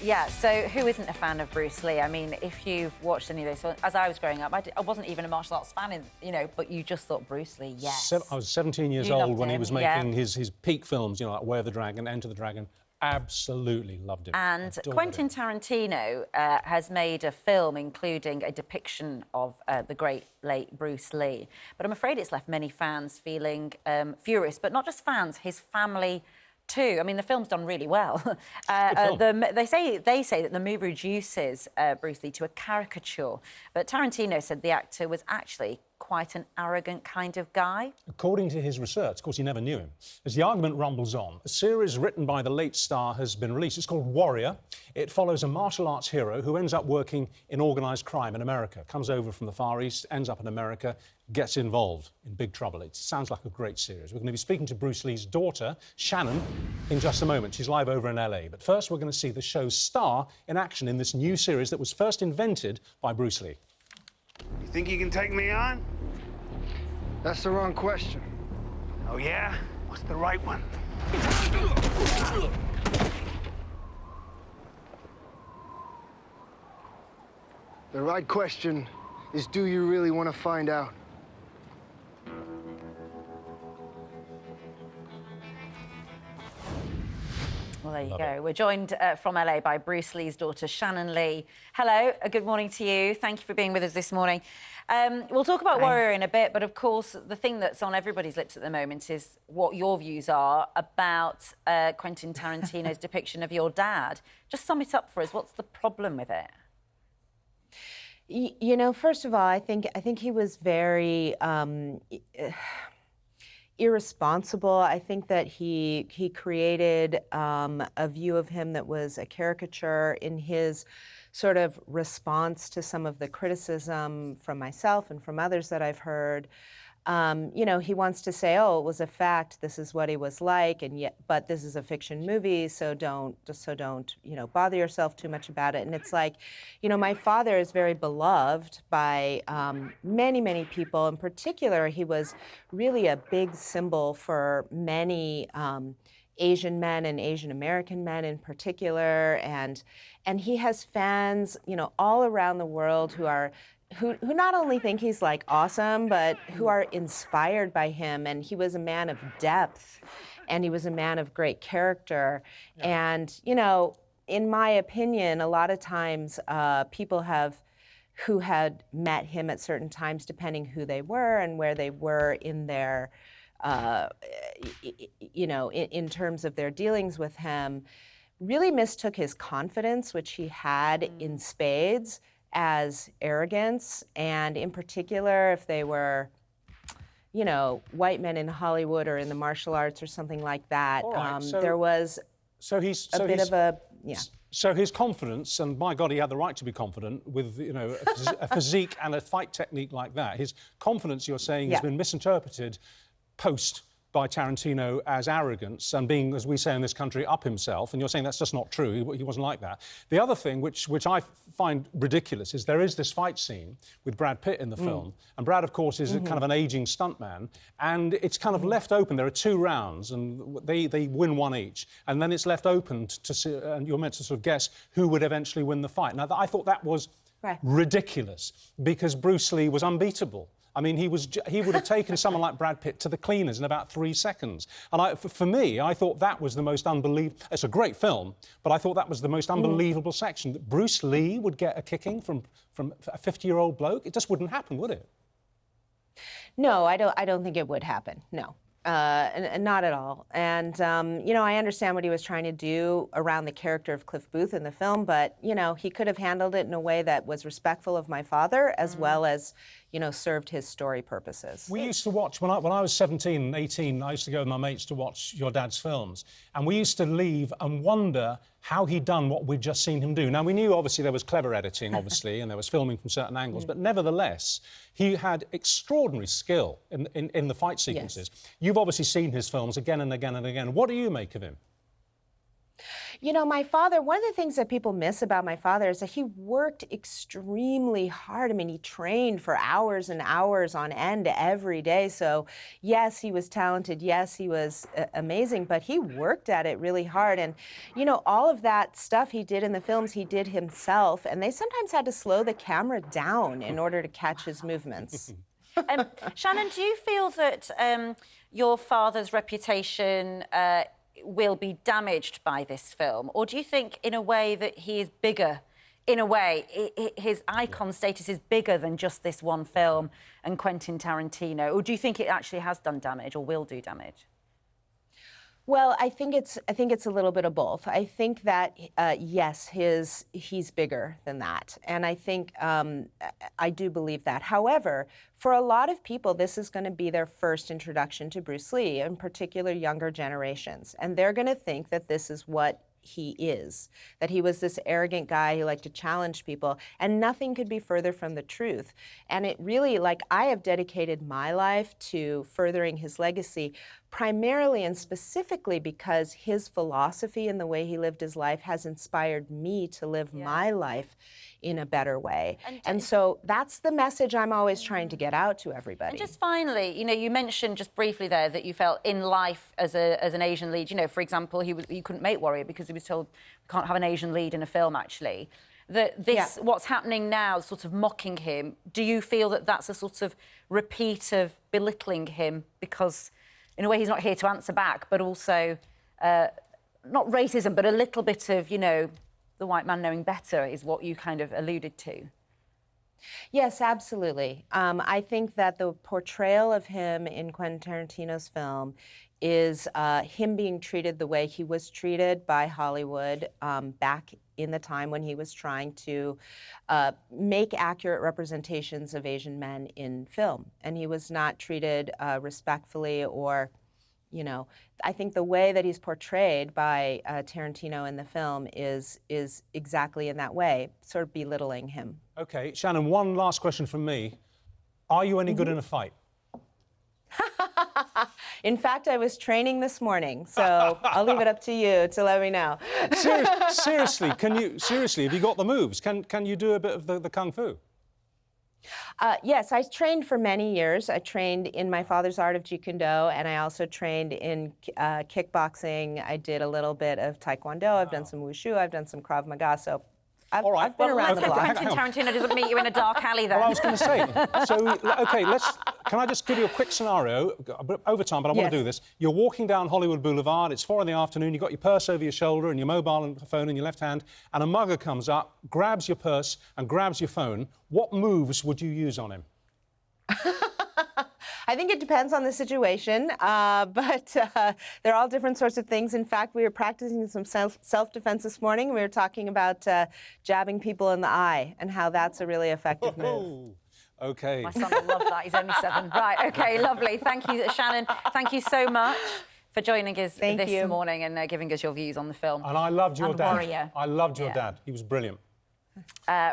Yeah, so who isn't a fan of Bruce Lee? I mean, if you've watched any of those, so as I was growing up, I wasn't even a martial arts fan, but you just thought Bruce Lee, yes. I was 17 years You old loved when he him, was making his peak films, like Way of the Dragon, Enter the Dragon. Absolutely loved him. And Adored Quentin him. Tarantino has made a film including a depiction of the great late Bruce Lee. But I'm afraid it's left many fans feeling furious, but not just fans, his family too. I mean, the film's done really well. They say that the movie reduces Bruce Lee to a caricature, but Tarantino said the actor was actually quite an arrogant kind of guy. According to his research, of course, he never knew him. As the argument rumbles on, a series written by the late star has been released. It's called Warrior. It follows a martial arts hero who ends up working in organised crime in America, comes over from the Far East, ends up in America, gets involved in big trouble. It sounds like a great series. We're going to be speaking to Bruce Lee's daughter, Shannon, in just a moment. She's live over in LA. But first, we're going to see the show's star in action in this new series that was first invented by Bruce Lee. You think you can take me on? That's the wrong question. Oh, yeah? What's the right one? The right question is, do you really want to find out? Well, there you go. We're joined from LA by Bruce Lee's daughter, Shannon Lee. Hello, good morning to you. Thank you for being with us this morning. We'll talk about Warrior in a bit, but of course, the thing that's on everybody's lips at the moment is what your views are about Quentin Tarantino's depiction of your dad. Just sum it up for us. What's the problem with it? You know, first of all, I think he was very irresponsible. I think that he created a view of him that was a caricature in his sort of response to some of the criticism from myself and from others that I've heard. He wants to say, oh, it was a fact, this is what he was like, and yet, but this is a fiction movie, so don't bother yourself too much about it. And it's like, my father is very beloved by many, many people. In particular, he was really a big symbol for many Asian men and Asian American men in particular, and he has fans, all around the world who not only think he's like awesome, but who are inspired by him. And he was a man of depth, and he was a man of great character. Yeah. And in my opinion, a lot of times people who had met him at certain times, depending who they were and where they were in their in terms of their dealings with him, really mistook his confidence, which he had in spades, as arrogance. And in particular, if they were, white men in Hollywood or in the martial arts or something like that, there was a bit of a, yeah. So his confidence, and by God, he had the right to be confident with, a physique and a fight technique like that. His confidence, you're saying, has been misinterpreted post by Tarantino as arrogance and being, as we say in this country, up himself. And you're saying that's just not true. He wasn't like that. The other thing, which I find ridiculous, is there is this fight scene with Brad Pitt in the film. And Brad, of course, is kind of an ageing stuntman. And it's kind of left open. There are 2 rounds, and they win one each. And then it's left open to see, and you're meant to sort of guess who would eventually win the fight. Now, I thought that was ridiculous, because Bruce Lee was unbeatable. I mean, he would have taken someone like Brad Pitt to the cleaners in about 3 seconds. And for me, I thought that was the most unbelievable... It's a great film, but I thought that was the most unbelievable section. That Bruce Lee would get a kicking from a 50-year-old bloke. It just wouldn't happen, would it? No, I don't think it would happen, no. Not at all. And, I understand what he was trying to do around the character of Cliff Booth in the film, but, he could have handled it in a way that was respectful of my father, as well as, served his story purposes. We used to watch, when I was 17 and 18, I used to go with my mates to watch your dad's films, and we used to leave and wonder how he'd done what we'd just seen him do. Now, we knew, obviously, there was clever editing, obviously, and there was filming from certain angles, but nevertheless, he had extraordinary skill in the fight sequences. Yes. You've obviously seen his films again and again and again. What do you make of him? You know, my father, one of the things that people miss about my father is that he worked extremely hard. I mean, he trained for hours and hours on end every day. So, yes, he was talented. Yes, he was amazing, but he worked at it really hard. And, you know, all of that stuff he did in the films, he did himself. And they sometimes had to slow the camera down in order to catch his movements. Shannon, do you feel that your father's reputation will be damaged by this film? Or do you think, in a way, that he is bigger? In a way, his icon status is bigger than just this one film and Quentin Tarantino? Or do you think it actually has done damage or will do damage? Well, I think it's a little bit of both. I think that yes, he's bigger than that, and I think I do believe that. However, for a lot of people, this is going to be their first introduction to Bruce Lee, in particular younger generations, and they're going to think that this is what he is, that he was this arrogant guy who liked to challenge people, and nothing could be further from the truth. And it really, like, I have dedicated my life to furthering his legacy, primarily and specifically because his philosophy and the way he lived his life has inspired me to live my life in a better way. And so that's the message I'm always trying to get out to everybody. And just finally, you know, you mentioned just briefly there that you felt in life as an Asian lead, you know, for example, he couldn't make Warrior because he was told we can't have an Asian lead in a film, actually. That this, what's happening now, sort of mocking him, do you feel that that's a sort of repeat of belittling him because, in a way, he's not here to answer back, but also not racism, but a little bit of, you know, the white man knowing better is what you kind of alluded to? Yes, absolutely. I think that the portrayal of him in Quentin Tarantino's film is him being treated the way he was treated by Hollywood back in the time when he was trying to make accurate representations of Asian men in film. And he was not treated respectfully or, you know, I think the way that he's portrayed by Tarantino in the film is exactly in that way, sort of belittling him. OK, Shannon, one last question from me. Are you any good in a fight? In fact, I was training this morning, so I'll leave it up to you to let me know. Seriously, have you got the moves? Can you do a bit of the Kung Fu? Yes, I trained for many years. I trained in my father's art of Jeet Kune Do, and I also trained in kickboxing. I did a little bit of Taekwondo. I've done some Wushu. I've done some Krav Maga. So I've been around the block. Quentin Tarantino doesn't meet you in a dark alley, then. Well, I was going to say. So, OK, can I just give you a quick scenario? Over time, but I want to do this. You're walking down Hollywood Boulevard. It's 4 in the afternoon. You've got your purse over your shoulder and your mobile phone in your left hand, and a mugger comes up, grabs your purse and grabs your phone. What moves would you use on him? I think it depends on the situation, but they're all different sorts of things. In fact, we were practicing some self-defense this morning. We were talking about jabbing people in the eye and how that's a really effective move. OK. My son will love that. He's only 7. Right, OK, lovely. Thank you, Shannon. Thank you so much for joining us this morning and giving us your views on the film. And I loved your dad. Warrior. I loved your dad. He was brilliant.